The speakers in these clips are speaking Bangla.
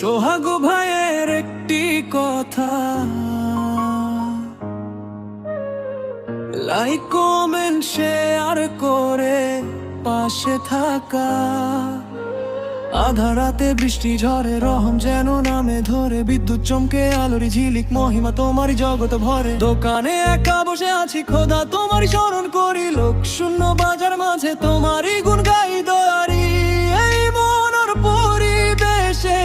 সোহাগ ভাইয়ের একটি কথা, লাইক কমেন্ট শেয়ার করে পাশে থাকা। আধা রাতে বৃষ্টি ঝরে, রহম যেন নামে ধরে, বিদ্যুৎ চমকে আলোর ঝিলিক, মহিমা তোমারই জগৎ ভরে। দোকানে একা বসে আছি খোদা, তোমারই স্মরণ করি, লোক শূন্য বাজার মাঝে তোমারই গুণ গাই দয়ারি। এই মনের পরিবেশে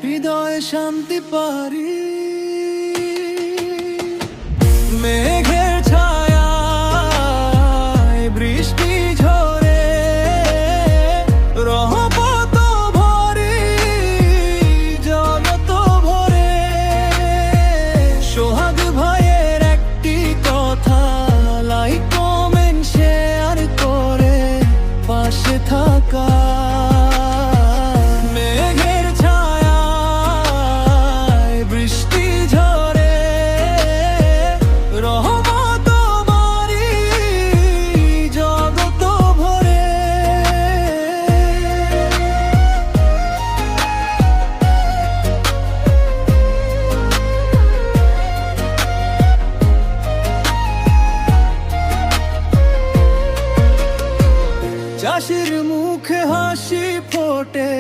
হৃদয়ে শান্তি পারি। মেঘের ছায়ায় বৃষ্টি ঝরে, রহমত ভরে জগৎ ভরে। সোহাগ ভাইয়ের একটি কথা, লাইক কমেন্ট শেয়ার করে পাশে থাকা। মেঘের ছায়ায় বৃষ্টি ঝরে, রহমত মারি জগৎ ভরে। চাষির মুখে হাসি ফোটে,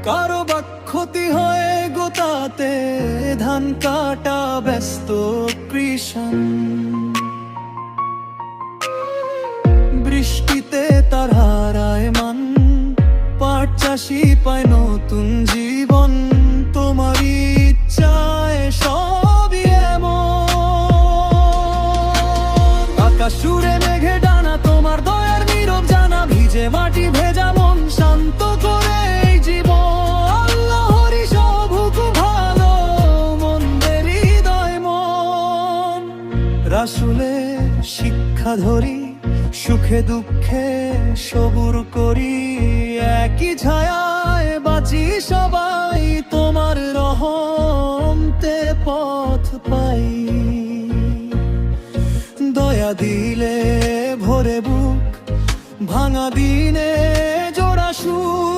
কারো বা ক্ষতি হয় গোতাতে, ধান কাটা ব্যস্ত কৃষণ। বৃষ্টিতে তার হারায় মান, পাট চাষি পায় নতুন জীবন। তোমারই ইচ্ছায় সবই এমন। আকাশ সুরে মেঘে ডানা, তোমার দয়ার নীরব জানা, ভিজে মাটি ভেজা মন শান্ত করে এই জীবন। আল্লাহরই সব হুকুম ভালো, মন্দের হৃদয় মন। রাসূলে শিক্ষা ধরি, সুখে দুঃখে সবুর করি, একই ছায়ায় বাঁচি সবাই, তোমার রহমতে পথ পাই। দয়া দিলে ভরে বুক, ভাঙা দিনে জোড়া সুর।